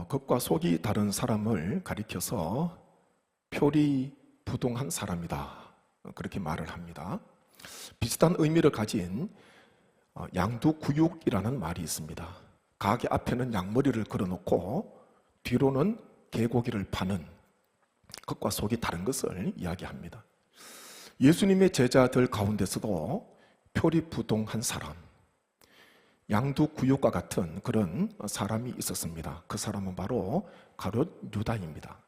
겉과 속이 다른 사람을 가리켜서 표리부동한 사람이다, 그렇게 말을 합니다. 비슷한 의미를 가진 양두구육이라는 말이 있습니다. 가게 앞에는 양머리를 걸어놓고 뒤로는 개고기를 파는, 겉과 속이 다른 것을 이야기합니다. 예수님의 제자들 가운데서도 표리부동한 사람, 양두구육과 같은 그런 사람이 있었습니다. 그 사람은 바로 가룟 유다입니다.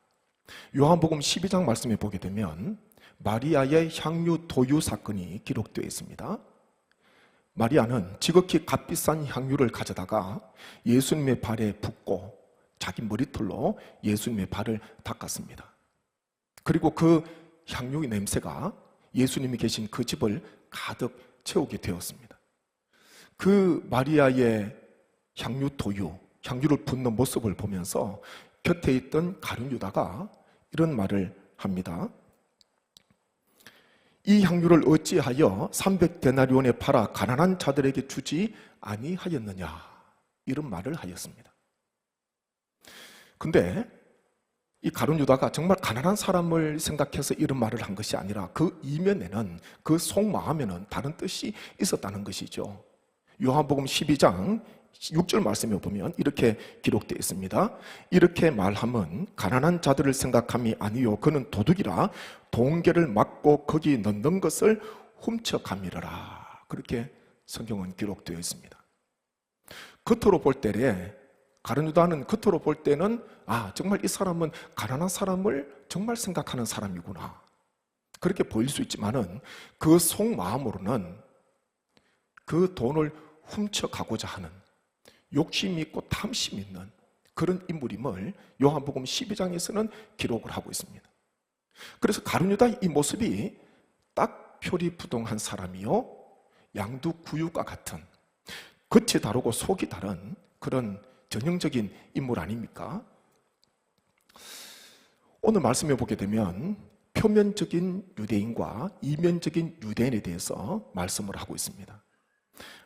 요한복음 12장 말씀에 보게 되면 마리아의 향유 도유 사건이 기록되어 있습니다. 마리아는 지극히 값비싼 향유를 가져다가 예수님의 발에 붓고 자기 머리털로 예수님의 발을 닦았습니다. 그리고 그 향유의 냄새가 예수님이 계신 그 집을 가득 채우게 되었습니다. 그 마리아의 향유 도유, 향유를 붓는 모습을 보면서 곁에 있던 가룟 유다가 이런 말을 합니다. 이 향유를 어찌하여 300데나리온에 팔아 가난한 자들에게 주지 아니하였느냐, 이런 말을 하였습니다. 근데 이 가룟 유다가 정말 가난한 사람을 생각해서 이런 말을 한 것이 아니라 그 이면에는, 그 속마음에는 다른 뜻이 있었다는 것이죠. 요한복음 12장 6절 말씀에 보면 이렇게 기록되어 있습니다. 이렇게 말하면 가난한 자들을 생각함이 아니요 그는 도둑이라 동계를 막고 거기 넣는 것을 훔쳐가미르라, 그렇게 성경은 기록되어 있습니다. 겉으로 볼 때에 가룟 유다는 겉으로 볼 때는 정말 이 사람은 가난한 사람을 정말 생각하는 사람이구나, 그렇게 보일 수 있지만은 그 속마음으로는 그 돈을 훔쳐가고자 하는 욕심이 있고 탐심이 있는 그런 인물임을 요한복음 12장에서는 기록을 하고 있습니다. 그래서 가룟 유다의 이 모습이 딱 표리부동한 사람이요 양두구육과 같은, 겉이 다르고 속이 다른 그런 전형적인 인물 아닙니까? 오늘 말씀해 보게 되면 표면적인 유대인과 이면적인 유대인에 대해서 말씀을 하고 있습니다.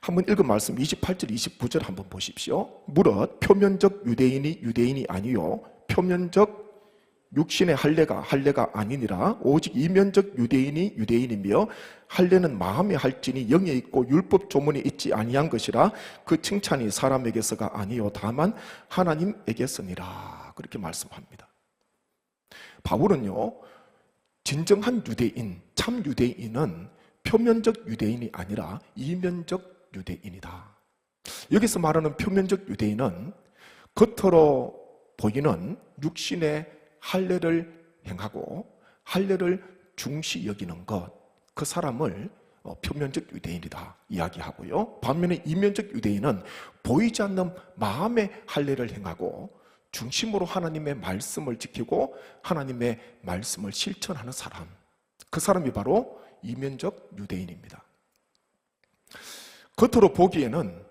한번 읽은 말씀 28절 29절 한번 보십시오. 무릇 표면적 유대인이 아니요 표면적 육신의 할례가 아니니라. 오직 이면적 유대인이 유대인이며 할례는 마음에 할지니 영에 있고 율법 조문에 있지 아니한 것이라. 그 칭찬이 사람에게서가 아니요 다만 하나님에게서니라, 그렇게 말씀합니다. 바울은요, 진정한 유대인, 참 유대인은 표면적 유대인이 아니라 이면적 유대인이다. 여기서 말하는 표면적 유대인은 겉으로 보이는 육신의 할례를 행하고 할례를 중시 여기는 것, 그 사람을 표면적 유대인이다 이야기하고요. 반면에 이면적 유대인은 보이지 않는 마음의 할례를 행하고 중심으로 하나님의 말씀을 지키고 하나님의 말씀을 실천하는 사람, 그 사람이 바로 이면적 유대인입니다. 겉으로 보기에는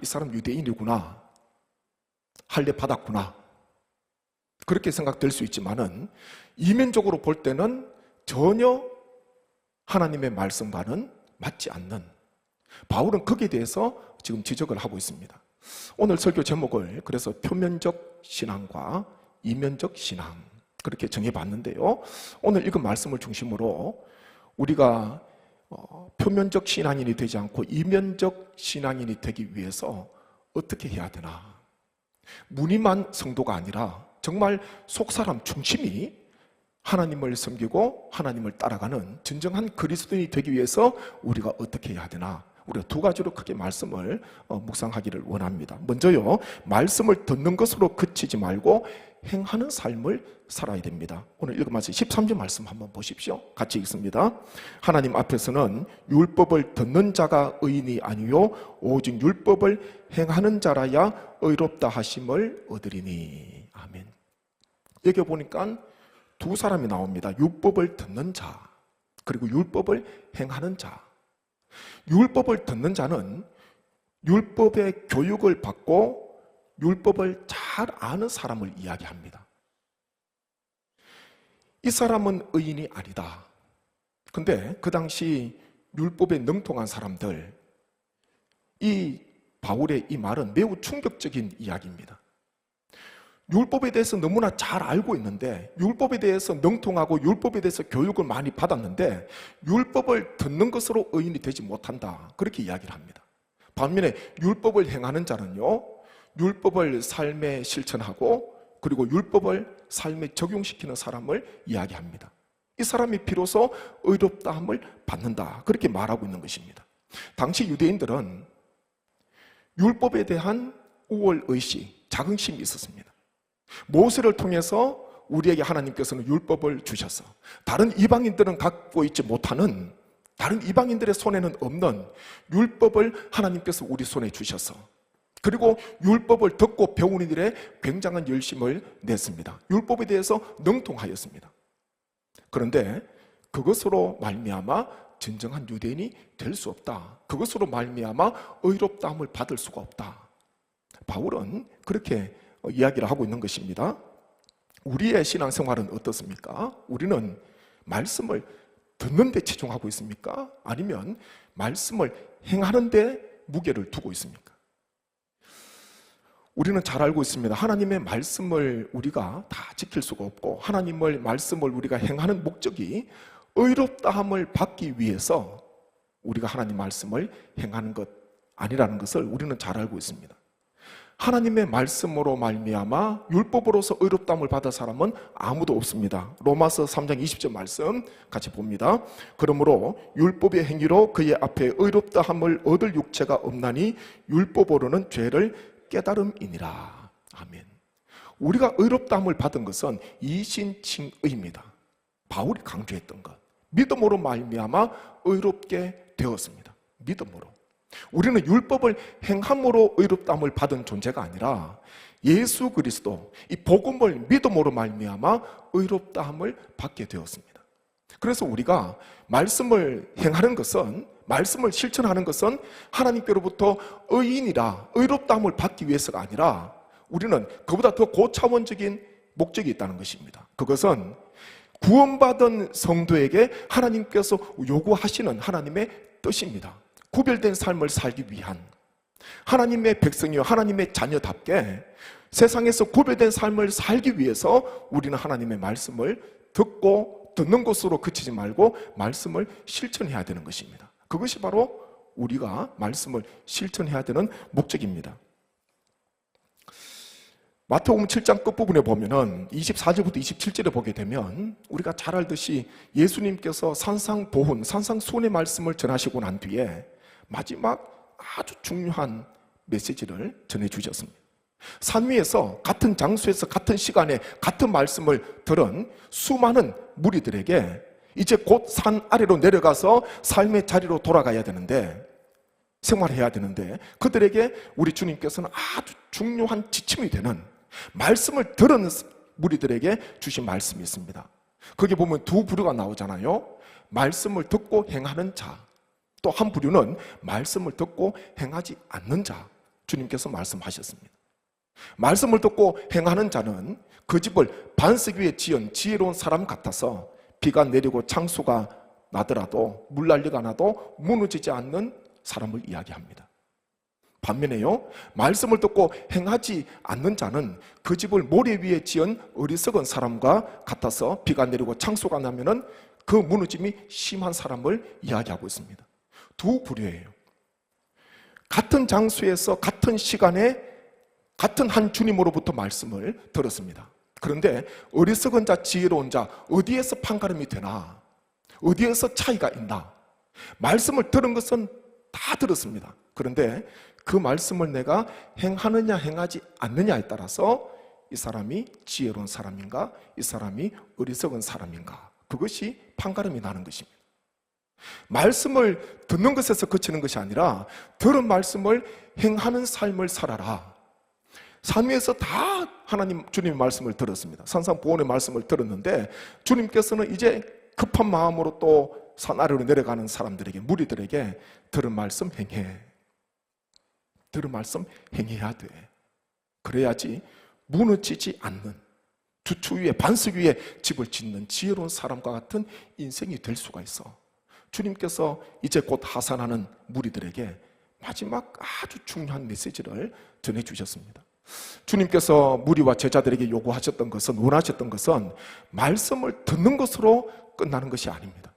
이 사람 유대인이구나, 할례 받았구나, 그렇게 생각될 수 있지만은 이면적으로 볼 때는 전혀 하나님의 말씀과는 맞지 않는, 바울은 거기에 대해서 지금 지적을 하고 있습니다. 오늘 설교 제목을 그래서 표면적 신앙과 이면적 신앙, 그렇게 정해봤는데요. 오늘 읽은 말씀을 중심으로 우리가 표면적 신앙인이 되지 않고 이면적 신앙인이 되기 위해서 어떻게 해야 되나, 무늬만 성도가 아니라 정말 속사람 중심이 하나님을 섬기고 하나님을 따라가는 진정한 그리스도인이 되기 위해서 우리가 어떻게 해야 되나, 우리가 두 가지로 크게 말씀을 묵상하기를 원합니다. 먼저요, 말씀을 듣는 것으로 그치지 말고 행하는 삶을 살아야 됩니다. 오늘 읽어마치 13절 말씀 한번 보십시오. 같이 읽습니다. 하나님 앞에서는 율법을 듣는 자가 의인이 아니요 오직 율법을 행하는 자라야 의롭다 하심을 얻으리니. 아멘. 여기 보니까 두 사람이 나옵니다. 율법을 듣는 자, 그리고 율법을 행하는 자. 율법을 듣는 자는 율법의 교육을 받고 율법을 잘 아는 사람을 이야기합니다. 이 사람은 의인이 아니다. 근데 그 당시 율법에 능통한 사람들, 이 바울의 이 말은 매우 충격적인 이야기입니다. 율법에 대해서 너무나 잘 알고 있는데, 율법에 대해서 능통하고 율법에 대해서 교육을 많이 받았는데 율법을 듣는 것으로 의인이 되지 못한다, 그렇게 이야기를 합니다. 반면에 율법을 행하는 자는요, 율법을 삶에 실천하고 그리고 율법을 삶에 적용시키는 사람을 이야기합니다. 이 사람이 비로소 의롭다함을 받는다, 그렇게 말하고 있는 것입니다. 당시 유대인들은 율법에 대한 우월의식, 자긍심이 있었습니다. 모세를 통해서 우리에게 하나님께서는 율법을 주셔서 다른 이방인들은 갖고 있지 못하는, 다른 이방인들의 손에는 없는 율법을 하나님께서 우리 손에 주셔서, 그리고 율법을 듣고 배우는 일에 굉장한 열심을 냈습니다. 율법에 대해서 능통하였습니다. 그런데 그것으로 말미암아 진정한 유대인이 될 수 없다, 그것으로 말미암아 의롭다함을 받을 수가 없다, 바울은 그렇게 이야기를 하고 있는 것입니다. 우리의 신앙생활은 어떻습니까? 우리는 말씀을 듣는 데 치중하고 있습니까? 아니면 말씀을 행하는 데 무게를 두고 있습니까? 우리는 잘 알고 있습니다. 하나님의 말씀을 우리가 다 지킬 수가 없고, 하나님의 말씀을 우리가 행하는 목적이 의롭다함을 받기 위해서 우리가 하나님 말씀을 행하는 것 아니라는 것을 우리는 잘 알고 있습니다. 하나님의 말씀으로 말미암아 율법으로서 의롭다함을 받은 사람은 아무도 없습니다. 로마서 3장 20절 말씀 같이 봅니다. 그러므로 율법의 행위로 그의 앞에 의롭다함을 얻을 육체가 없나니 율법으로는 죄를 깨달음이니라. 아멘. 우리가 의롭다함을 받은 것은 이신칭의입니다. 바울이 강조했던 것, 믿음으로 말미암아 의롭게 되었습니다. 믿음으로. 우리는 율법을 행함으로 의롭다함을 받은 존재가 아니라 예수 그리스도, 이 복음을 믿음으로 말미암아 의롭다함을 받게 되었습니다. 그래서 우리가 말씀을 행하는 것은, 말씀을 실천하는 것은 하나님께로부터 의인이라 의롭다함을 받기 위해서가 아니라 우리는 그보다 더 고차원적인 목적이 있다는 것입니다. 그것은 구원받은 성도에게 하나님께서 요구하시는 하나님의 뜻입니다. 구별된 삶을 살기 위한, 하나님의 백성이요 하나님의 자녀답게 세상에서 구별된 삶을 살기 위해서 우리는 하나님의 말씀을 듣는 것으로 그치지 말고 말씀을 실천해야 되는 것입니다. 그것이 바로 우리가 말씀을 실천해야 되는 목적입니다. 마태복음 7장 끝부분에 보면은 24절부터 27절에 보게 되면 우리가 잘 알듯이 예수님께서 산상보훈, 산상수훈의 말씀을 전하시고 난 뒤에 마지막 아주 중요한 메시지를 전해주셨습니다. 산 위에서 같은 장소에서 같은 시간에 같은 말씀을 들은 수많은 무리들에게 이제 곧 산 아래로 내려가서 삶의 자리로 돌아가야 되는데, 생활해야 되는데, 그들에게 우리 주님께서는 아주 중요한 지침이 되는 말씀을 들은 무리들에게 주신 말씀이 있습니다. 거기 보면 두 부류가 나오잖아요. 말씀을 듣고 행하는 자, 또 한 부류는 말씀을 듣고 행하지 않는 자, 주님께서 말씀하셨습니다. 말씀을 듣고 행하는 자는 그 집을 반석 위에 지은 지혜로운 사람 같아서 비가 내리고 창수가 나더라도, 물난리가 나도 무너지지 않는 사람을 이야기합니다. 반면에요, 말씀을 듣고 행하지 않는 자는 그 집을 모래 위에 지은 어리석은 사람과 같아서 비가 내리고 창수가 나면은 그 무너짐이 심한 사람을 이야기하고 있습니다. 두 부류예요. 같은 장소에서 같은 시간에 같은 한 주님으로부터 말씀을 들었습니다. 그런데 어리석은 자, 지혜로운 자, 어디에서 판가름이 되나? 어디에서 차이가 있나? 말씀을 들은 것은 다 들었습니다. 그런데 그 말씀을 내가 행하느냐 행하지 않느냐에 따라서 이 사람이 지혜로운 사람인가, 이 사람이 어리석은 사람인가, 그것이 판가름이 나는 것입니다. 말씀을 듣는 것에서 그치는 것이 아니라 들은 말씀을 행하는 삶을 살아라. 산 위에서 다 주님의 말씀을 들었습니다. 산상보훈의 말씀을 들었는데 주님께서는 이제 급한 마음으로 또 산 아래로 내려가는 사람들에게, 무리들에게 들은 말씀 행해, 들은 말씀 행해야 돼. 그래야지 무너지지 않는, 주추 위에 반석 위에 집을 짓는 지혜로운 사람과 같은 인생이 될 수가 있어. 주님께서 이제 곧 하산하는 무리들에게 마지막 아주 중요한 메시지를 전해주셨습니다. 주님께서 무리와 제자들에게 요구하셨던 것은, 원하셨던 것은 말씀을 듣는 것으로 끝나는 것이 아닙니다.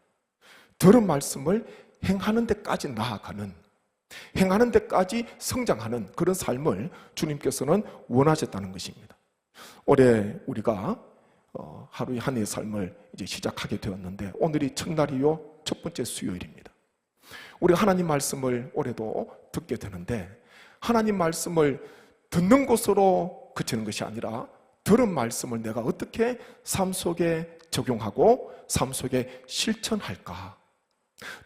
들은 말씀을 행하는 데까지 나아가는, 행하는 데까지 성장하는 그런 삶을 주님께서는 원하셨다는 것입니다. 올해 우리가 하루의 한 해의 삶을 이제 시작하게 되었는데, 오늘이 첫날이요, 첫 번째 수요일입니다. 우리가 하나님 말씀을 올해도 듣게 되는데, 하나님 말씀을 듣는 것으로 그치는 것이 아니라 들은 말씀을 내가 어떻게 삶 속에 적용하고 삶 속에 실천할까?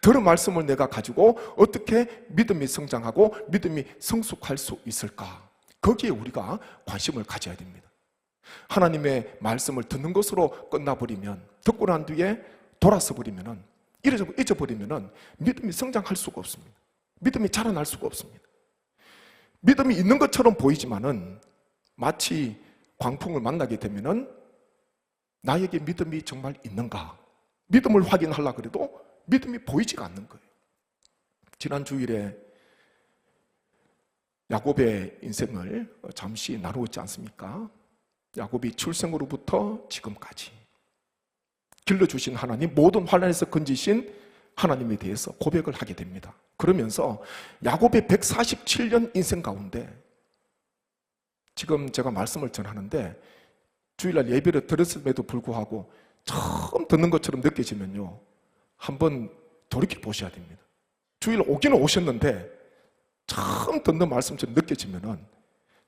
들은 말씀을 내가 가지고 어떻게 믿음이 성장하고 믿음이 성숙할 수 있을까? 거기에 우리가 관심을 가져야 됩니다. 하나님의 말씀을 듣는 것으로 끝나버리면, 듣고 난 뒤에 돌아서 버리면, 잊어버리면 믿음이 성장할 수가 없습니다. 믿음이 자라날 수가 없습니다. 믿음이 있는 것처럼 보이지만은 마치 광풍을 만나게 되면은 나에게 믿음이 정말 있는가? 믿음을 확인하려고 해도 믿음이 보이지가 않는 거예요. 지난 주일에 야곱의 인생을 잠시 나누었지 않습니까? 야곱이 출생으로부터 지금까지 길러주신 하나님, 모든 환난에서 건지신 하나님에 대해서 고백을 하게 됩니다. 그러면서 야곱의 147년 인생 가운데, 지금 제가 말씀을 전하는데 주일날 예배를 들었음에도 불구하고 처음 듣는 것처럼 느껴지면요, 한번 돌이켜 보셔야 됩니다. 주일 오기는 오셨는데 처음 듣는 말씀처럼 느껴지면은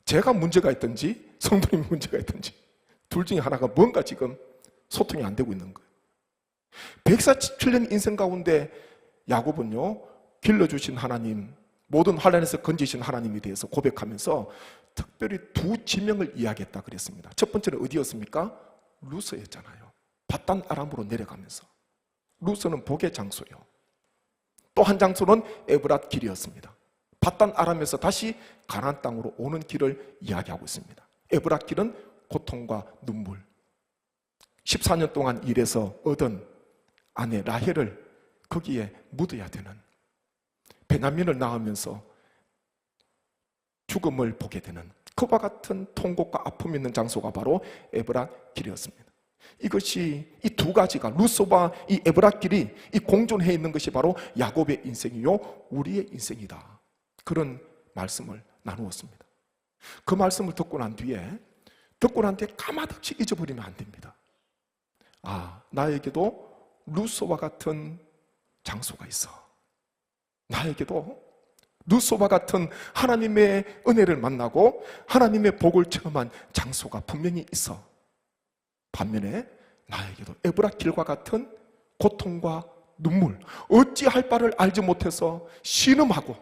제가 문제가 있든지 성도님이 문제가 있든지 둘 중에 하나가 뭔가 지금 소통이 안 되고 있는 거예요. 147년 인생 가운데 야곱은요, 길러주신 하나님, 모든 환난에서 건지신 하나님에 대해서 고백하면서 특별히 두 지명을 이야기했다 그랬습니다. 첫 번째는 어디였습니까? 루스였잖아요. 밧단 아람으로 내려가면서. 루스는 복의 장소요. 또 한 장소는 에브랏 길이었습니다. 밧단 아람에서 다시 가나안 땅으로 오는 길을 이야기하고 있습니다. 에브랏 길은 고통과 눈물, 14년 동안 일해서 얻은 아내 라헬을 거기에 묻어야 되는, 베냐민을 낳으면서 죽음을 보게 되는 그와 같은 통곡과 아픔이 있는 장소가 바로 에브랏 길이었습니다. 이것이, 이 두 가지가, 루스와 이 에브랏 길이 이 공존해 있는 것이 바로 야곱의 인생이요, 우리의 인생이다. 그런 말씀을 나누었습니다. 그 말씀을 듣고 난 뒤에 까마득히 잊어버리면 안 됩니다. 아, 나에게도 루스와 같은 장소가 있어. 나에게도 루스와 같은 하나님의 은혜를 만나고 하나님의 복을 체험한 장소가 분명히 있어. 반면에 나에게도 에브랏 길과 같은 고통과 눈물, 어찌할 바를 알지 못해서 신음하고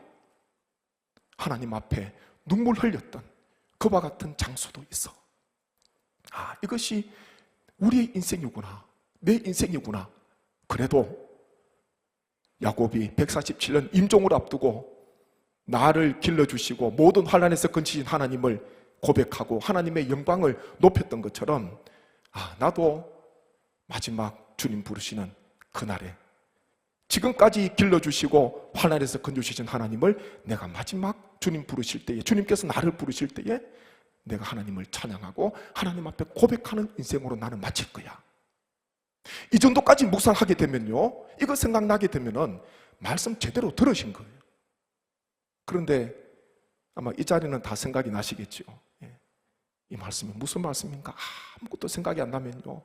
하나님 앞에 눈물 흘렸던 그와 같은 장소도 있어. 아, 이것이 우리의 인생이구나, 내 인생이구나. 그래도 야곱이 147년 임종을 앞두고 나를 길러주시고 모든 환난에서 건지신 하나님을 고백하고 하나님의 영광을 높였던 것처럼, 아, 나도 마지막 주님 부르시는 그날에 지금까지 길러주시고 환난에서 건져주신 하나님을 내가 마지막 주님 부르실 때에, 주님께서 나를 부르실 때에 내가 하나님을 찬양하고 하나님 앞에 고백하는 인생으로 나는 마칠 거야. 이 정도까지 묵상하게 되면요, 이거 생각나게 되면은 말씀 제대로 들으신 거예요. 그런데 아마 이 자리는 다 생각이 나시겠죠. 이 말씀이 무슨 말씀인가 아무것도 생각이 안 나면요,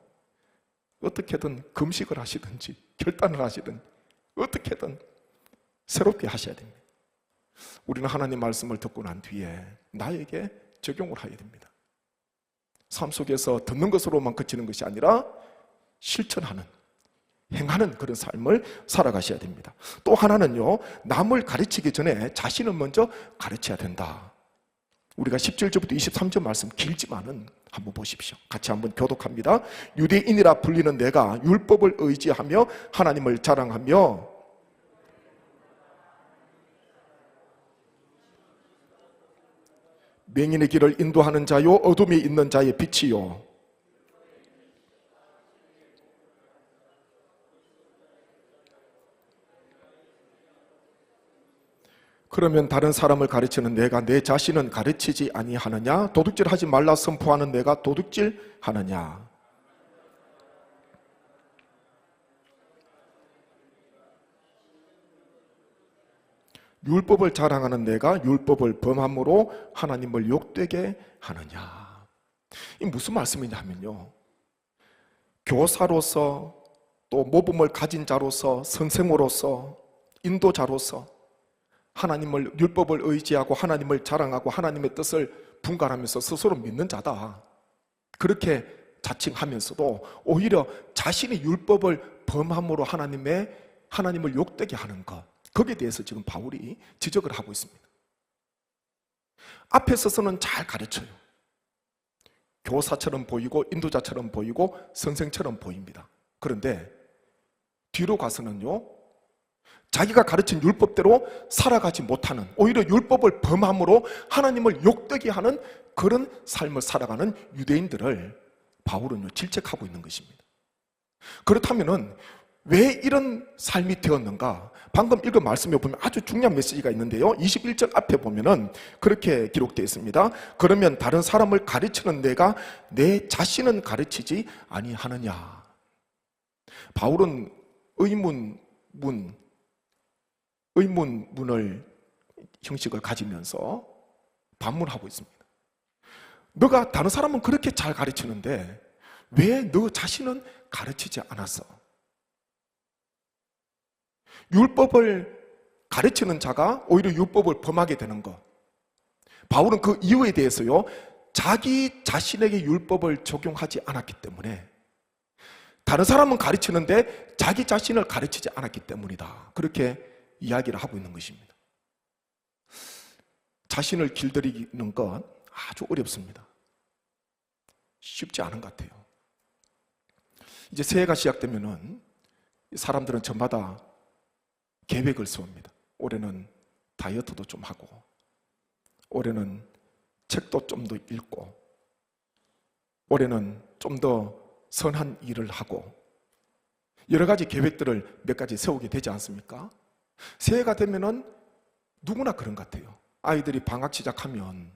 어떻게든 금식을 하시든지 결단을 하시든 어떻게든 새롭게 하셔야 됩니다. 우리는 하나님 말씀을 듣고 난 뒤에 나에게 적용을 해야 됩니다. 삶 속에서 듣는 것으로만 그치는 것이 아니라 실천하는, 행하는 그런 삶을 살아가셔야 됩니다. 또 하나는요, 남을 가르치기 전에 자신을 먼저 가르쳐야 된다. 우리가 17절부터 23절 말씀 길지만은 한번 보십시오. 같이 한번 교독합니다. 유대인이라 불리는 내가 율법을 의지하며 하나님을 자랑하며 맹인의 길을 인도하는 자요, 어둠에 있는 자의 빛이요, 그러면 다른 사람을 가르치는 내가 내 자신은 가르치지 아니하느냐? 도둑질하지 말라 선포하는 내가 도둑질하느냐? 율법을 자랑하는 내가 율법을 범함으로 하나님을 욕되게 하느냐? 이 무슨 말씀이냐 하면요, 교사로서 또 모범을 가진 자로서 선생으로서 인도자로서 하나님을 율법을 의지하고 하나님을 자랑하고 하나님의 뜻을 분간하면서 스스로 믿는 자다, 그렇게 자칭하면서도 오히려 자신이 율법을 범함으로 하나님을 욕되게 하는 것, 거기에 대해서 지금 바울이 지적을 하고 있습니다. 앞에 서서는 잘 가르쳐요. 교사처럼 보이고 인도자처럼 보이고 선생처럼 보입니다. 그런데 뒤로 가서는요, 자기가 가르친 율법대로 살아가지 못하는, 오히려 율법을 범함으로 하나님을 욕되게 하는 그런 삶을 살아가는 유대인들을 바울은 질책하고 있는 것입니다. 그렇다면은 왜 이런 삶이 되었는가? 방금 읽은 말씀에 보면 아주 중요한 메시지가 있는데요, 21절 앞에 보면은 그렇게 기록되어 있습니다. 그러면 다른 사람을 가르치는 내가 내 자신은 가르치지 아니하느냐? 바울은 의문문을 형식을 가지면서 반문하고 있습니다. 너가 다른 사람은 그렇게 잘 가르치는데 왜 너 자신은 가르치지 않았어? 율법을 가르치는 자가 오히려 율법을 범하게 되는 것, 바울은 그 이유에 대해서요, 자기 자신에게 율법을 적용하지 않았기 때문에, 다른 사람은 가르치는데 자기 자신을 가르치지 않았기 때문이다, 그렇게 이야기를 하고 있는 것입니다. 자신을 길들이는 건 아주 어렵습니다. 쉽지 않은 것 같아요. 이제 새해가 시작되면은 사람들은 저마다 계획을 세웁니다. 올해는 다이어트도 좀 하고, 올해는 책도 좀 더 읽고, 올해는 좀 더 선한 일을 하고, 여러 가지 계획들을 몇 가지 세우게 되지 않습니까? 새해가 되면은 누구나 그런 것 같아요. 아이들이 방학 시작하면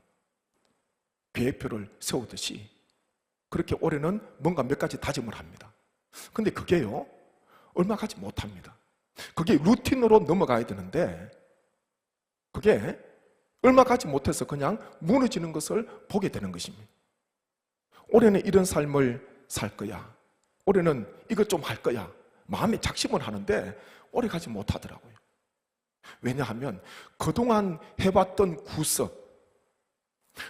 계획표를 세우듯이 그렇게 올해는 뭔가 몇 가지 다짐을 합니다. 근데 그게요, 얼마 가지 못합니다. 그게 루틴으로 넘어가야 되는데 그게 얼마 가지 못해서 그냥 무너지는 것을 보게 되는 것입니다. 올해는 이런 삶을 살 거야, 올해는 이것 좀 할 거야, 마음에 작심을 하는데 오래 가지 못하더라고요. 왜냐하면 그동안 해왔던 구습,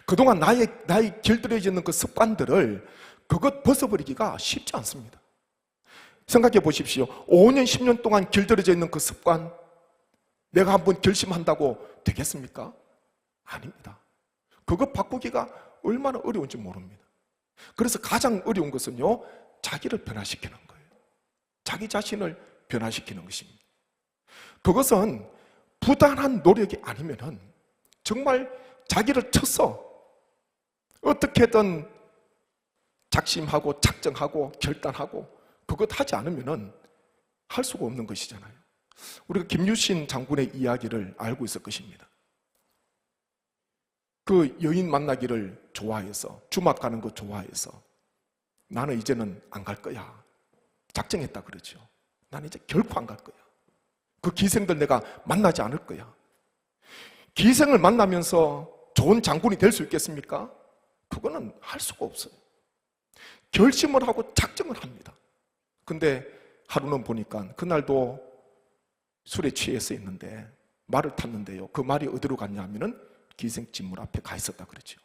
그동안 나의 길들여져 있는 그 습관들을 그것 벗어버리기가 쉽지 않습니다. 생각해 보십시오. 5년, 10년 동안 길들여져 있는 그 습관, 내가 한번 결심한다고 되겠습니까? 아닙니다. 그거 바꾸기가 얼마나 어려운지 모릅니다. 그래서 가장 어려운 것은요, 자기를 변화시키는 거예요. 자기 자신을 변화시키는 것입니다. 그것은 부단한 노력이 아니면은 정말 자기를 쳐서 어떻게든 작심하고 작정하고 결단하고 그것 하지 않으면은 할 수가 없는 것이잖아요. 우리가 김유신 장군의 이야기를 알고 있을 것입니다. 그 여인 만나기를 좋아해서, 주막 가는 거 좋아해서 나는 이제는 안 갈 거야 작정했다 그러죠. 나는 이제 결코 안 갈 거야. 그 기생들 내가 만나지 않을 거야. 기생을 만나면서 좋은 장군이 될 수 있겠습니까? 그거는 할 수가 없어요. 결심을 하고 작정을 합니다. 근데 하루는 보니까 그날도 술에 취해서 있는데 말을 탔는데요, 그 말이 어디로 갔냐 하면은 기생집문 앞에 가 있었다 그러죠.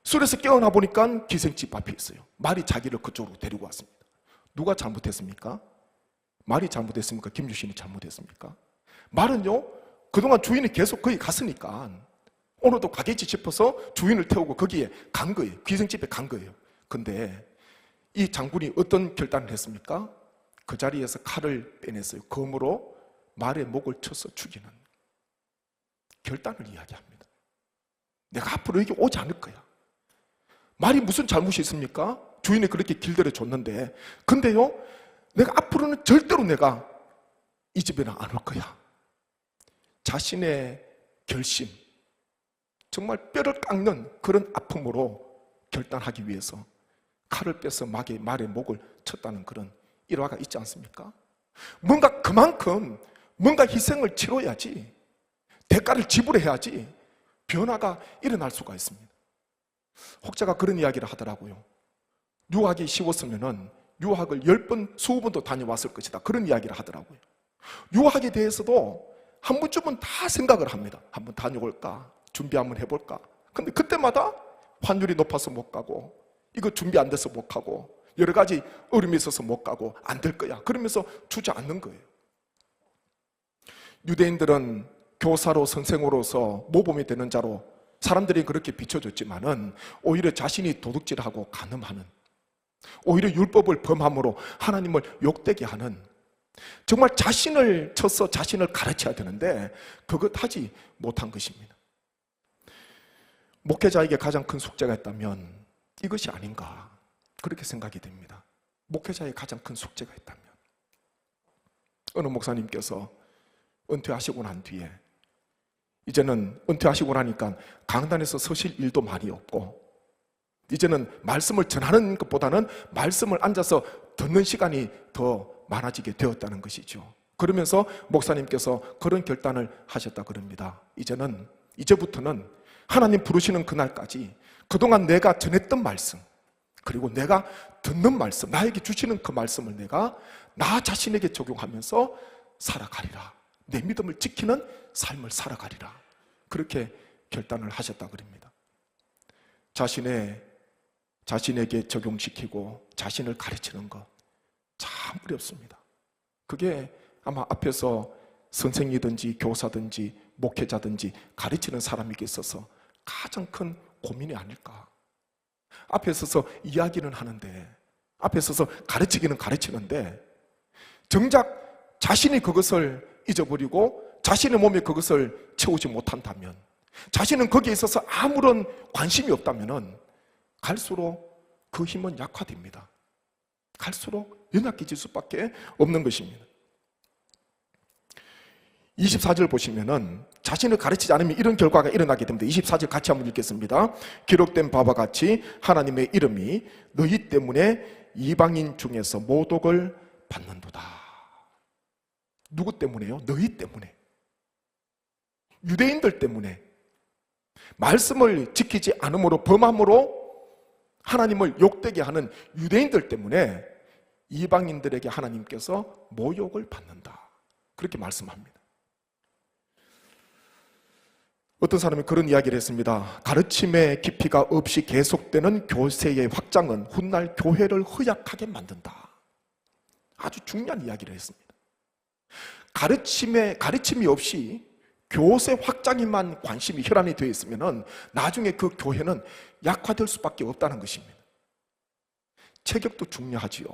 술에서 깨어나 보니까 기생집 앞에 있어요. 말이 자기를 그쪽으로 데리고 왔습니다. 누가 잘못했습니까? 말이 잘못했습니까? 김유신이 잘못했습니까? 말은요, 그동안 주인이 계속 거기 갔으니까 오늘도 가겠지 싶어서 주인을 태우고 거기에 간 거예요. 기생집에 간 거예요. 근데 이 장군이 어떤 결단을 했습니까? 그 자리에서 칼을 빼냈어요. 검으로 말의 목을 쳐서 죽이는 결단을 이야기합니다. 내가 앞으로 여기 오지 않을 거야. 말이 무슨 잘못이 있습니까? 주인이 그렇게 길들여 줬는데. 근데요, 내가 앞으로는 절대로 내가 이 집에는 안 올 거야. 자신의 결심, 정말 뼈를 깎는 그런 아픔으로 결단하기 위해서 칼을 빼서 말의 목을 쳤다는 그런 일화가 있지 않습니까? 뭔가 그만큼 뭔가 희생을 치러야지, 대가를 지불해야지 변화가 일어날 수가 있습니다. 혹자가 그런 이야기를 하더라고요. 유학이 쉬웠으면 유학을 10번, 20번도 다녀왔을 것이다, 그런 이야기를 하더라고요. 유학에 대해서도 한 번쯤은 다 생각을 합니다. 한번 다녀올까? 준비 한번 해볼까? 근데 그때마다 환율이 높아서 못 가고, 이거 준비 안 돼서 못 가고, 여러 가지 어려움이 있어서 못 가고, 안 될 거야, 그러면서 주저앉는 거예요. 유대인들은 교사로, 선생으로서 모범이 되는 자로 사람들이 그렇게 비춰줬지만은 오히려 자신이 도둑질하고 간음하는, 오히려 율법을 범함으로 하나님을 욕되게 하는, 정말 자신을 쳐서 자신을 가르쳐야 되는데 그것 하지 못한 것입니다. 목회자에게 가장 큰 숙제가 있다면 이것이 아닌가, 그렇게 생각이 됩니다. 목회자의 가장 큰 숙제가 있다면, 어느 목사님께서 은퇴하시고 난 뒤에, 이제는 은퇴하시고 나니까 강단에서 서실 일도 많이 없고, 이제는 말씀을 전하는 것보다는 말씀을 앉아서 듣는 시간이 더 많아지게 되었다는 것이죠. 그러면서 목사님께서 그런 결단을 하셨다 그럽니다. 이제부터는 하나님 부르시는 그날까지 그동안 내가 전했던 말씀, 그리고 내가 듣는 말씀, 나에게 주시는 그 말씀을 내가 나 자신에게 적용하면서 살아가리라, 내 믿음을 지키는 삶을 살아가리라, 그렇게 결단을 하셨다 그럽니다. 자신에게 적용시키고 자신을 가르치는 것 참 어렵습니다. 그게 아마 앞에서 선생이든지 교사든지 목회자든지 가르치는 사람에게 있어서 가장 큰 고민이 아닐까. 앞에 서서 이야기는 하는데, 앞에 서서 가르치기는 가르치는데 정작 자신이 그것을 잊어버리고 자신의 몸에 그것을 채우지 못한다면, 자신은 거기에 있어서 아무런 관심이 없다면 갈수록 그 힘은 약화됩니다. 갈수록 연약해질 수밖에 없는 것입니다. 24절 보시면은 자신을 가르치지 않으면 이런 결과가 일어나게 됩니다. 24절 같이 한번 읽겠습니다. 기록된 바와 같이 하나님의 이름이 너희 때문에 이방인 중에서 모독을 받는도다. 누구 때문에요? 너희 때문에. 유대인들 때문에. 말씀을 지키지 않음으로, 범함으로 하나님을 욕되게 하는 유대인들 때문에 이방인들에게 하나님께서 모욕을 받는다, 그렇게 말씀합니다. 어떤 사람이 그런 이야기를 했습니다. 가르침의 깊이가 없이 계속되는 교세의 확장은 훗날 교회를 허약하게 만든다. 아주 중요한 이야기를 했습니다. 가르침이 없이 교세 확장에만 관심이 혈안이 되어 있으면 나중에 그 교회는 약화될 수밖에 없다는 것입니다. 체격도 중요하지요.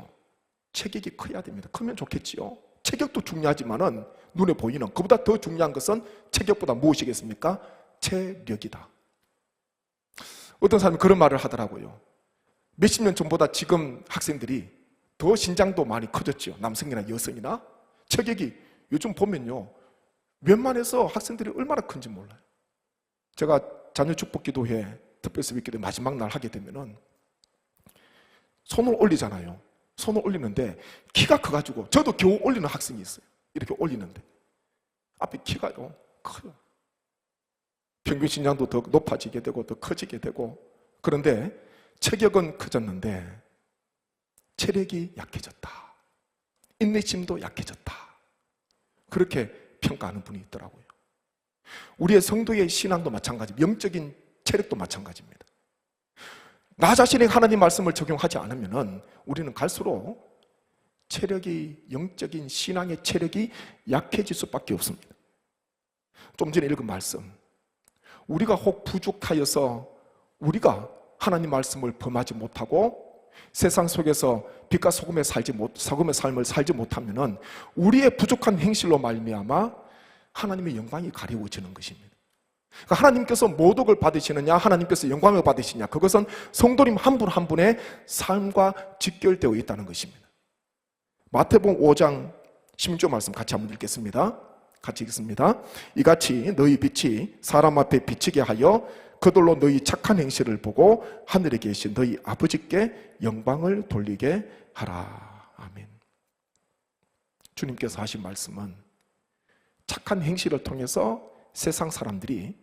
체격이 커야 됩니다. 크면 좋겠지요. 체격도 중요하지만은 눈에 보이는, 그보다 더 중요한 것은 체격보다 무엇이겠습니까? 체력이다. 어떤 사람이 그런 말을 하더라고요. 몇십 년 전보다 지금 학생들이 더 신장도 많이 커졌죠. 남성이나 여성이나. 체격이 요즘 보면요, 웬만해서 학생들이 얼마나 큰지 몰라요. 제가 자녀 축복기도회 특별수비기도 마지막 날 하게 되면은 손을 올리잖아요. 손을 올리는데 키가 커가지고, 저도 겨우 올리는 학생이 있어요. 이렇게 올리는데 앞에 키가요 커요. 평균 신장도 더 높아지게 되고 더 커지게 되고, 그런데 체격은 커졌는데 체력이 약해졌다, 인내심도 약해졌다, 그렇게 평가하는 분이 있더라고요. 우리의 성도의 신앙도 마찬가지, 영적인 체력도 마찬가지입니다. 나 자신이 하나님 말씀을 적용하지 않으면 우리는 갈수록 체력이, 영적인 신앙의 체력이 약해질 수밖에 없습니다. 좀 전에 읽은 말씀, 우리가 혹 부족하여서 우리가 하나님 말씀을 범하지 못하고 세상 속에서 빛과 소금의 삶을 살지 못하면 우리의 부족한 행실로 말미암아 하나님의 영광이 가려워지는 것입니다. 그러니까 하나님께서 모독을 받으시느냐, 하나님께서 영광을 받으시느냐, 그것은 성도님 한 분 한 분의 삶과 직결되어 있다는 것입니다. 마태복음 5장 16절 말씀 같이 한번 읽겠습니다. 같이 읽습니다. 이같이 너희 빛이 사람 앞에 비치게 하여 그들로 너희 착한 행실을 보고 하늘에 계신 너희 아버지께 영광을 돌리게 하라. 아멘. 주님께서 하신 말씀은 착한 행실을 통해서 세상 사람들이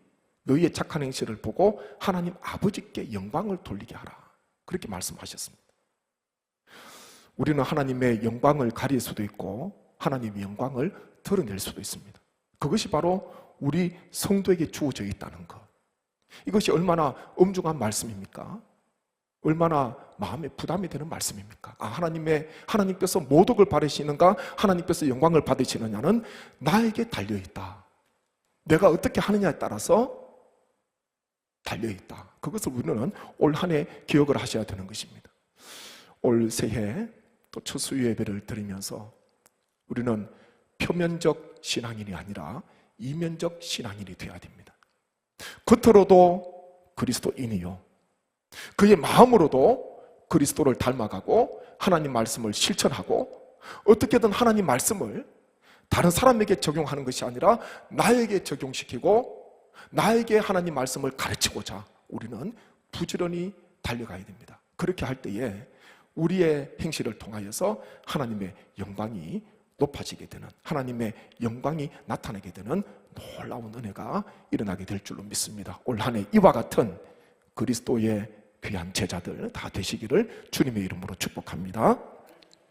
너희의 착한 행실을 보고 하나님 아버지께 영광을 돌리게 하라. 그렇게 말씀하셨습니다. 우리는 하나님의 영광을 가릴 수도 있고 하나님의 영광을 드러낼 수도 있습니다. 그것이 바로 우리 성도에게 주어져 있다는 것. 이것이 얼마나 엄중한 말씀입니까? 얼마나 마음에 부담이 되는 말씀입니까? 하나님께서 모독을 받으시는가 하나님께서 영광을 받으시느냐는 나에게 달려있다. 내가 어떻게 하느냐에 따라서 달려있다. 그것을 우리는 올 한 해 기억을 하셔야 되는 것입니다. 올 새해 또 첫 수요 예배를 드리면서 우리는 표면적 신앙인이 아니라 이면적 신앙인이 되어야 됩니다. 겉으로도 그리스도인이요, 그의 마음으로도 그리스도를 닮아가고 하나님 말씀을 실천하고 어떻게든 하나님 말씀을 다른 사람에게 적용하는 것이 아니라 나에게 적용시키고 나에게 하나님 말씀을 가르치고자 우리는 부지런히 달려가야 됩니다. 그렇게 할 때에 우리의 행실을 통하여서 하나님의 영광이 높아지게 되는, 하나님의 영광이 나타나게 되는 놀라운 은혜가 일어나게 될 줄로 믿습니다. 올 한 해 이와 같은 그리스도의 귀한 제자들 다 되시기를 주님의 이름으로 축복합니다.